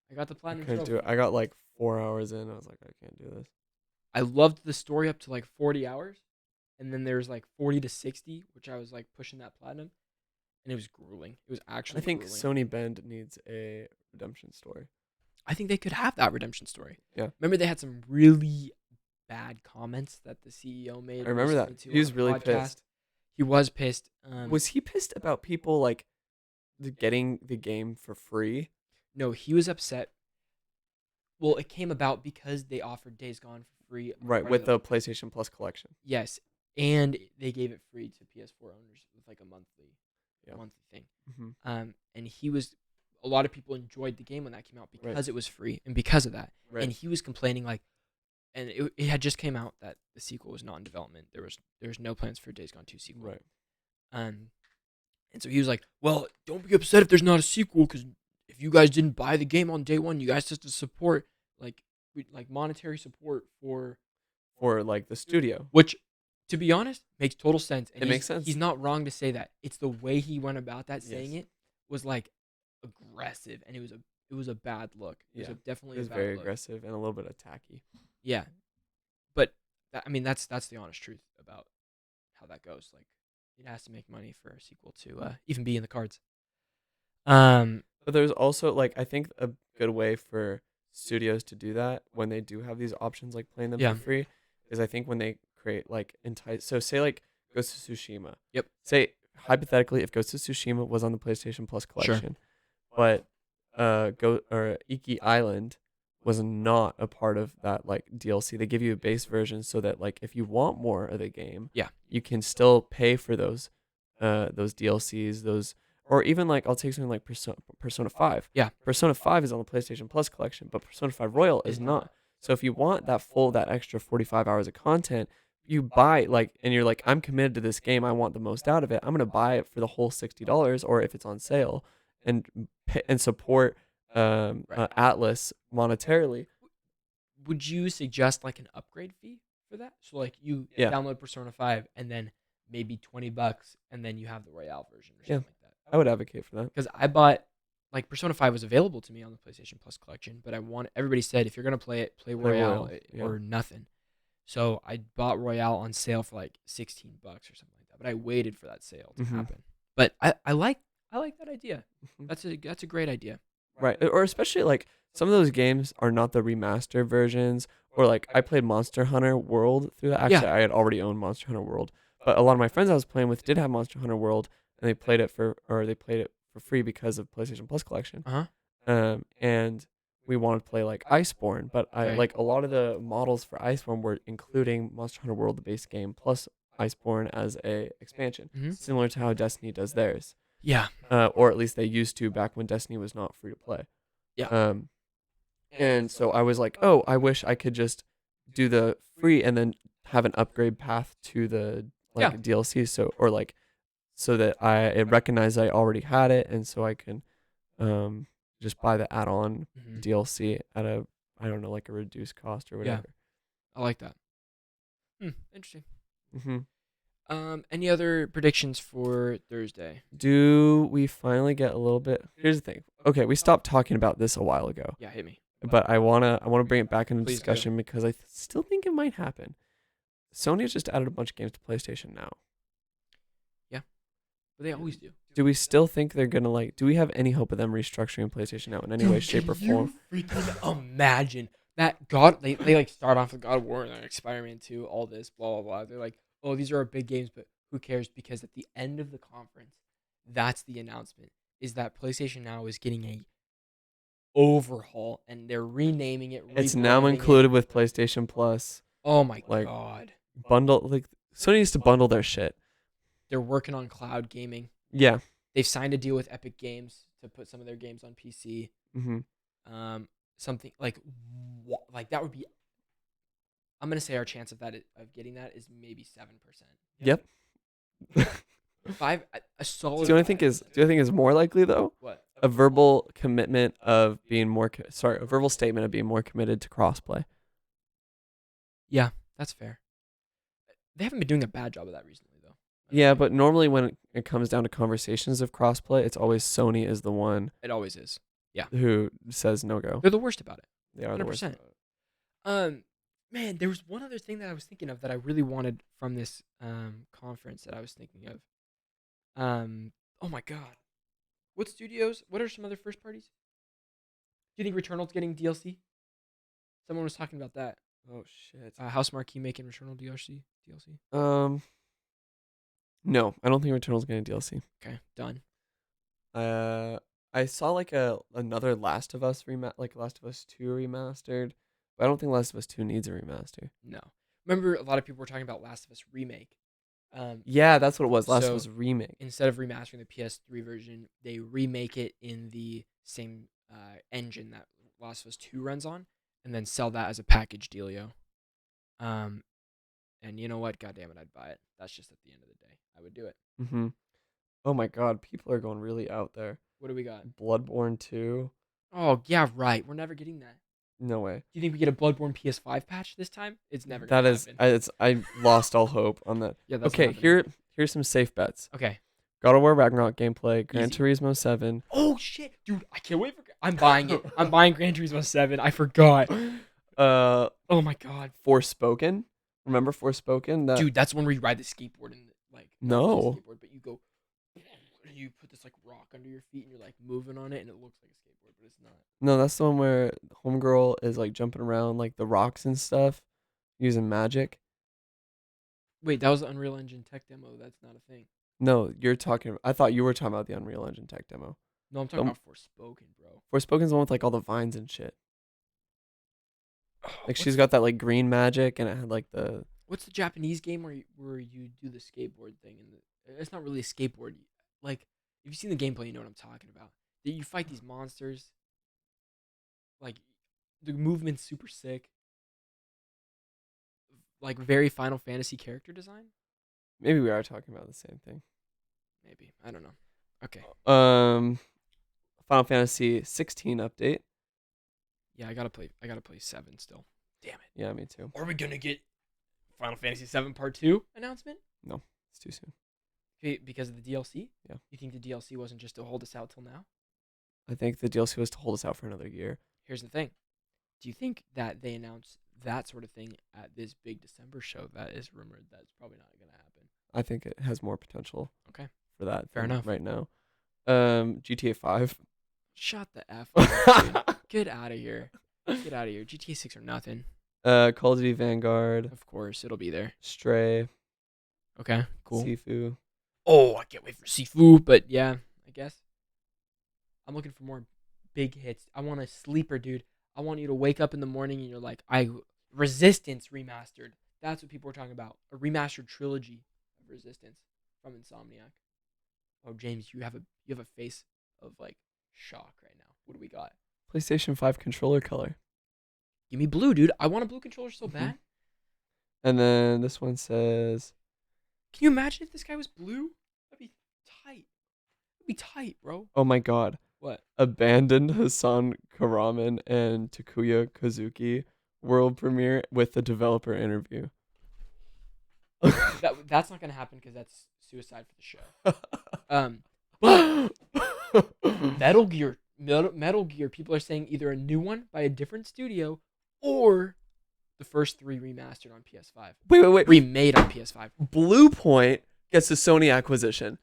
I got the platinum. I couldn't do it. I got like 4 hours in. I was like, I can't do this. I loved the story up to like 40 hours, and then there's like 40 to 60, which I was like pushing that platinum, and it was grueling. It was actually. I think grueling. Sony Bend needs a redemption story. I think they could have that redemption story. Yeah. Remember they had some really bad comments that the CEO made. I remember that. He was really pissed. He was pissed. Was he pissed about people like getting the game for free? No, he was upset. Well, it came about because they offered Days Gone for free. Right, with the PlayStation Plus collection. Yes, and they gave it free to PS4 owners with like a monthly thing. Mm-hmm. And he was. A lot of people enjoyed the game when that came out because it was free and because of that. Right. And he was complaining like, and it had just came out that the sequel was not in development. There was no plans for Days Gone 2 sequel. Right. And so he was like, well, don't be upset if there's not a sequel because if you guys didn't buy the game on day one, you guys have to support like monetary support for like the studio. Which, to be honest, makes total sense. And it makes sense. He's not wrong to say that. It's the way he went about that. Saying it was like aggressive, and it was a bad look. It was definitely. It was very aggressive and a little bit attacky. Yeah, but that's the honest truth about how that goes. Like, it has to make money for a sequel to even be in the cards. But there's also like I think a good way for studios to do that when they do have these options like playing them for free is I think when they create like so say like Ghost of Tsushima. Yep. Say hypothetically if Ghost of Tsushima was on the PlayStation Plus collection, but Iki Island was not a part of that like DLC. They give you a base version so that like if you want more of the game, you can still pay for those DLCs, or even like I'll take something like Persona 5. Yeah. Persona 5 is on the PlayStation Plus collection, but Persona 5 Royal is not. So if you want that extra 45 hours of content, you buy and you're like, I'm committed to this game. I want the most out of it. I'm going to buy it for the whole $60 or if it's on sale and support Atlas monetarily. Would you suggest like an upgrade fee for that? So like you download Persona 5 and then maybe $20, and then you have the Royale version or Yeah, something like that. I would advocate for that. Because I bought, like, Persona 5 was available to me on the PlayStation Plus collection, but everybody said if you're gonna play it, play Royale or nothing. So I bought Royale on sale for like $16 or something like that. But I waited for that sale to happen. But I like that idea. That's a great idea. Right. Or especially like some of those games are not the remastered versions. Or like I played Monster Hunter World through that. Actually, I had already owned Monster Hunter World, but a lot of my friends I was playing with did have Monster Hunter World, and they played it for free because of PlayStation Plus collection. And we wanted to play like Iceborne, but I like a lot of the models for Iceborne were including Monster Hunter World, the base game, plus Iceborne as a expansion, similar to how Destiny does theirs. Yeah. Or at least they used to back when Destiny was not free to play. Yeah. And so I was like, oh, I wish I could just do the free and then have an upgrade path to the DLC. So that I recognize I already had it, and so I can just buy the add-on DLC at a, I don't know, like a reduced cost or whatever. Yeah. I like that. Interesting. Any other predictions for Thursday? Do we finally get a little bit? Here's the thing. Okay, we stopped talking about this a while ago. Yeah, hit me. But I wanna bring it back into discussion because I still think it might happen. Sony has just added a bunch of games to PlayStation Now. Yeah, but they always do. Do we still think they're gonna like? Do we have any hope of them restructuring PlayStation Now in any way, shape, or form? Freaking imagine that God. They like start off with God of War and like Spider-Man 2, all this, blah blah blah. They're like, oh, these are our big games, but who cares? Because at the end of the conference, that's the announcement: is that PlayStation Now is getting a overhaul, and they're renaming it. It's now included with PlayStation Plus. Oh my God! Bundle, like Sony needs to bundle their shit. They're working on cloud gaming. Yeah, they've signed a deal with Epic Games to put some of their games on PC. Something like that would be. I'm gonna say our chance of getting that is maybe 7%. Yep. 5 a solid. Do I think is more likely though? What? A verbal commitment of being more a verbal statement of being more committed to crossplay. Yeah, that's fair. They haven't been doing a bad job of that recently though. Yeah, but normally when it comes down to conversations of crossplay, it's always Sony is the one. It always is. Yeah. Who says no go? They're the worst about it. They are 100%. The worst about it. Man, there was one other thing that I was thinking of that I really wanted from this conference that I was thinking of. Oh my God. What studios? What are some other first parties? Do you think Returnal's getting DLC? Someone was talking about that. Oh shit. House Marquee making Returnal DLC. No, I don't think Returnal's getting DLC. Okay, done. I saw like another Last of Us Last of Us 2 remastered, but I don't think Last of Us 2 needs a remaster. No. Remember, a lot of people were talking about Last of Us remake. Yeah, that's what it was. Last of Us remake. Instead of remastering the PS3 version, they remake it in the same engine that Last of Us 2 runs on, and then sell that as a package dealio. And you know what? God damn it, I'd buy it. That's just at the end of the day. I would do it. Oh my God, people are going really out there. What do we got? Bloodborne 2. Oh yeah, right. We're never getting that. No way. Do you think we get a Bloodborne PS5 patch this time? It's never. I lost all hope on that. Yeah. That's okay. Here's some safe bets. Okay. God of War Ragnarok gameplay. Gran Turismo 7. Oh shit, dude! I can't wait for. I'm buying it. I'm buying Gran Turismo 7. I forgot. Oh my God. Forspoken. Remember Forspoken? Dude, that's when we ride the skateboard and no. Skateboard, but you go. You put this like rock under your feet and you're like moving on it and it looks like a skateboard, but it's not. No, that's the one where homegirl is like jumping around like the rocks and stuff using magic. Wait, that was the Unreal Engine tech demo. That's not a thing. No, I thought you were talking about the Unreal Engine tech demo. No, I'm talking about Forspoken, bro. Forspoken's the one with like all the vines and shit. Like she's got that like green magic and it had like the. What's the Japanese game where you do the skateboard thing and it's not really a skateboard. Like, if you've seen the gameplay, you know what I'm talking about. You fight these monsters. Like, the movement's super sick. Like, very Final Fantasy character design. Maybe we are talking about the same thing. Maybe. I don't know. Okay. Final Fantasy 16 update. Yeah, I gotta play 7 still. Damn it. Yeah, me too. Are we gonna get Final Fantasy 7 Part 2 announcement? No. It's too soon. Because of the DLC? Yeah. You think the DLC wasn't just to hold us out till now? I think the DLC was to hold us out for another year. Here's the thing. Do you think that they announce that sort of thing at this big December show that is rumored that's probably not going to happen? I think it has more potential. Okay. For that. Fair enough. Right now. GTA 5. Shut the F up, dude. Get out of here. Get out of here. GTA 6 or nothing. Call of Duty Vanguard. Of course, it'll be there. Stray. Okay, cool. Sifu. Oh, I can't wait for Sifu, but yeah, I guess. I'm looking for more big hits. I want a sleeper, dude. I want you to wake up in the morning and you're like, Resistance Remastered. That's what people are talking about. A remastered trilogy of Resistance from Insomniac. Oh, James, you have a face of like shock right now. What do we got? PlayStation 5 controller color. Give me blue, dude. I want a blue controller so bad. And then this one says, can you imagine if this guy was blue? That'd be tight. That'd be tight, bro. Oh my god. What? Abandoned Hasan Karaman and Takuya Kazuki world premiere with the developer interview. That's not gonna happen because that's suicide for the show. But Metal Gear. People are saying either a new one by a different studio or the first 3 remastered on PS5. Wait. Remade on PS5. Blue Point gets the Sony acquisition.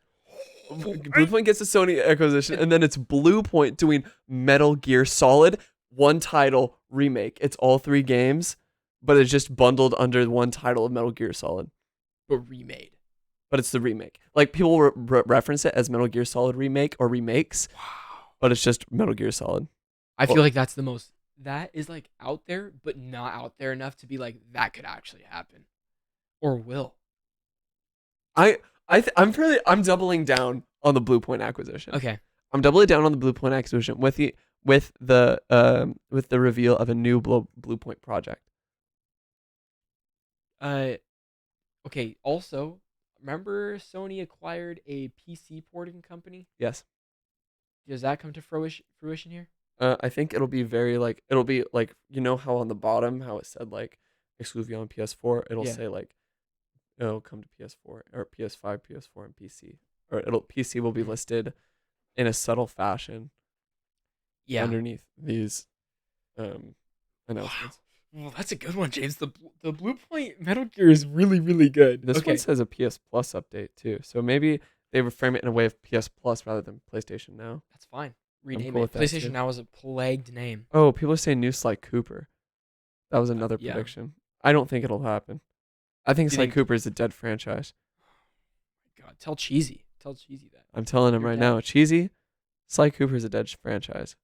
Blue Point gets the Sony acquisition, and then it's Blue Point doing Metal Gear Solid, one title remake. It's all 3 games, but it's just bundled under one title of Metal Gear Solid. But remade. But it's the remake. Like, people reference it as Metal Gear Solid remake or remakes. Wow. But it's just Metal Gear Solid. I feel like that's the most... That is, like, out there, but not out there enough to be like, that could actually happen. Or will. I'm doubling down on the Blue Point acquisition. Okay. I'm doubling down on the Blue Point acquisition with the reveal of a new Blue Point project. Okay. Also, remember Sony acquired a PC porting company? Yes. Does that come to fruition here? I think it'll be it'll be like, you know how on the bottom how it said like exclusively on PS4, it'll say like it'll come to PS4 or PS5, PS4, and PC. Or PC will be listed in a subtle fashion. Yeah. Underneath these announcements. Wow. Well, that's a good one, James. The Blue Point Metal Gear is really, really good. This one says a PS Plus update too, so maybe they would frame it in a way of PS Plus rather than PlayStation Now. That's fine. Rename cool it. PlayStation Now is a plagued name. Oh, people are saying new Sly Cooper. That was another prediction. I don't think it'll happen. I think Sly Cooper is a dead franchise. God, tell Cheesy that. I'm telling him right now. Cheesy, Sly Cooper is a dead franchise.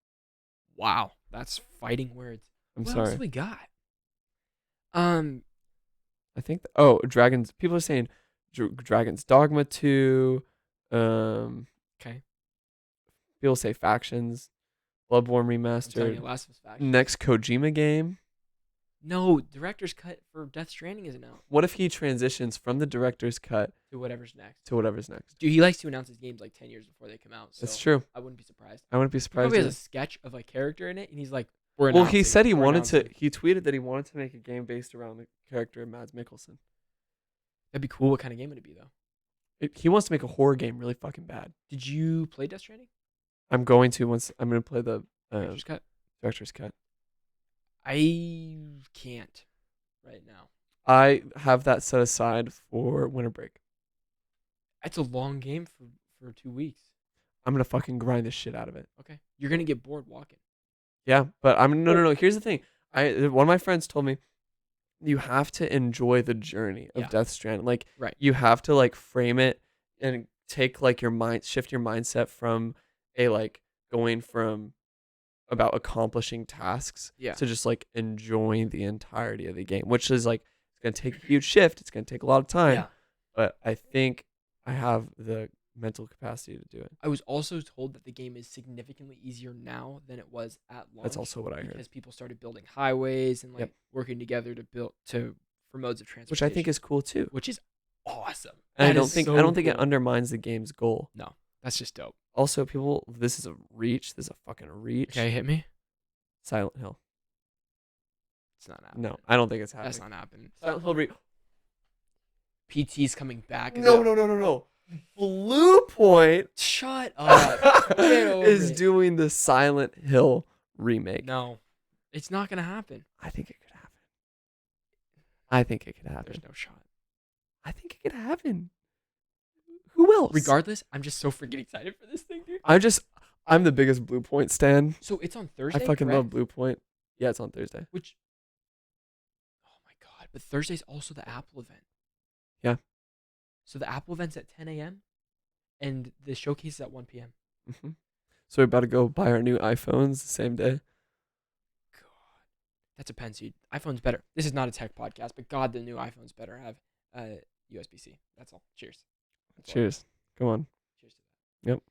Wow, that's fighting words. What else we got? I think Dragons. People are saying Dragon's Dogma 2. Okay. People say Factions, Bloodborne Remastered. Next Kojima game. No, director's cut for Death Stranding isn't out. What if he transitions from the director's cut to whatever's next? Dude, he likes to announce his games like 10 years before they come out. So that's true. I wouldn't be surprised. He probably has a sketch of a character in it, and he's like, well, he said he tweeted that he wanted to make a game based around the character of Mads Mikkelsen. That'd be cool. What kind of game would it be, though? He wants to make a horror game really fucking bad. Did you play Death Stranding? I'm going to play the Director's Cut. I can't right now. I have that set aside for winter break. It's a long game for 2 weeks. I'm gonna fucking grind the shit out of it. Okay. You're gonna get bored walking. Yeah, but no. Here's the thing. One of my friends told me you have to enjoy the journey of Death Stranding. Like, you have to like frame it and take like shift your mindset from going from about accomplishing tasks to just like enjoying the entirety of the game, which is like, it's going to take a huge shift. It's going to take a lot of time, but I think I have the mental capacity to do it. I was also told that the game is significantly easier now than it was at launch. That's also what I heard. Because people started building highways and working together for modes of transportation, which I think is cool too. Which is awesome. And I don't think it undermines the game's goal. No, that's just dope. Also, this is a reach. This is a fucking reach. Okay, hit me. Silent Hill. It's not happening. No, I don't think it's happening. That's not happening. Silent Hill PT's coming back. No. Blue Point Shut up. Get over is it. doing the Silent Hill remake. No, it's not gonna happen. I think it could happen. There's no shot. I think it could happen. Who else? Regardless, I'm just so freaking excited for this thing, dude. I'm the biggest Blue Point stan. So it's on Thursday. I fucking correct? love Blue Point. Yeah, it's on Thursday. Oh my god! But Thursday's also the Apple event. Yeah. So the Apple event's at 10 a.m. and the showcase is at 1 p.m. Mm-hmm. So we're about to go buy our new iPhones the same day. God, that depends, dude. iPhone's better. This is not a tech podcast, but God, the new iPhone's better have USB-C. That's all. Cheers. Cheers. Come on. Cheers to that.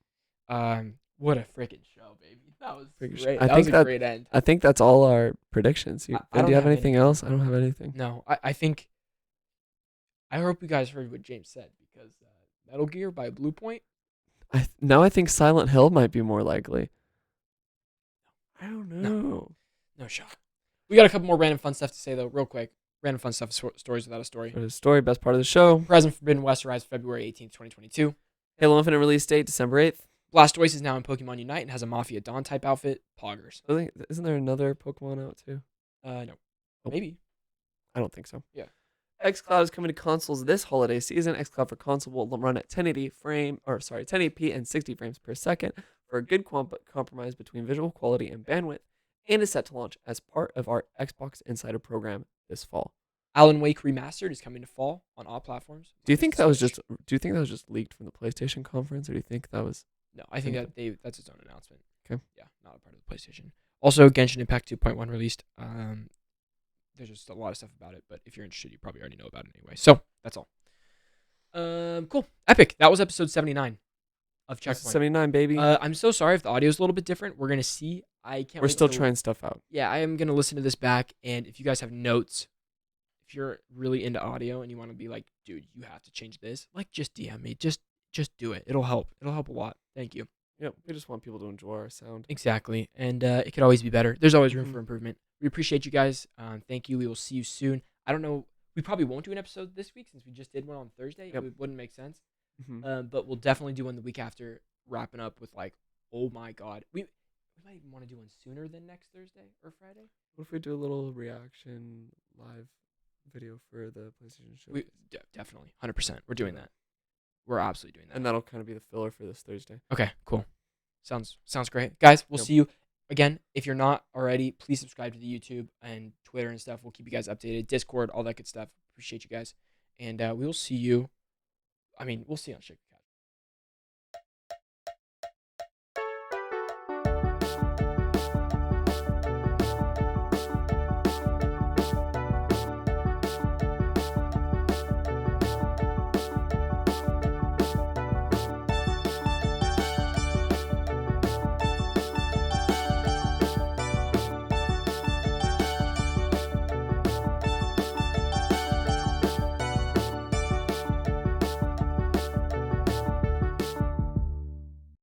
Yep. What a freaking show, baby. That was great. That was a great end. I think that's all our predictions. Do you have anything else? I don't have anything. No, I think. I hope you guys heard what James said because Metal Gear by Blue Point. Now I think Silent Hill might be more likely. I don't know. No shot. We got a couple more random fun stuff to say though, real quick. Random fun stuff, stories without a story. Best part of the show. Horizon Forbidden West arrives February 18th, 2022. Halo Infinite release date December 8th. Blastoise is now in Pokemon Unite and has a Mafia Dawn type outfit. Poggers. Isn't there another Pokemon out too? No. Oh. Maybe. I don't think so. Yeah. xCloud is coming to consoles this holiday season. xCloud for console will run at 1080p and 60 frames per second for a good compromise between visual quality and bandwidth, and is set to launch as part of our Xbox Insider program this fall. Alan Wake Remastered is coming to fall on all platforms. Do you think that was just leaked from the PlayStation conference, or do you think that was? No, I think that's its own announcement. Okay. Yeah, not a part of the PlayStation. Also, Genshin Impact 2.1 released. There's just a lot of stuff about it, but if you're interested, you probably already know about it anyway. So that's all. Cool. Epic. That was episode 79 of Checkpoint. 79, baby. I'm so sorry if the audio is a little bit different. We're gonna see. We're still trying stuff out. Yeah, I am gonna listen to this back, and if you guys have notes, if you're really into audio and you want to be like, dude, you have to change this, like, just DM me. Just do it. It'll help. It'll help a lot. Thank you. Yeah, we just want people to enjoy our sound. Exactly. And it could always be better. There's always room for improvement. We appreciate you guys. Thank you. We will see you soon. I don't know. We probably won't do an episode this week since we just did one on Thursday. Yep. It wouldn't make sense. Mm-hmm. But we'll definitely do one the week after, wrapping up with like, oh my God. We might even want to do one sooner than next Thursday or Friday. What if we do a little reaction live video for the PlayStation show? Definitely. 100%. We're doing that. We're absolutely doing that. And that'll kind of be the filler for this Thursday. Okay, cool. Sounds great. Guys, we'll see you again. If you're not already, please subscribe to the YouTube and Twitter and stuff. We'll keep you guys updated. Discord, all that good stuff. Appreciate you guys. And we will see you. We'll see you on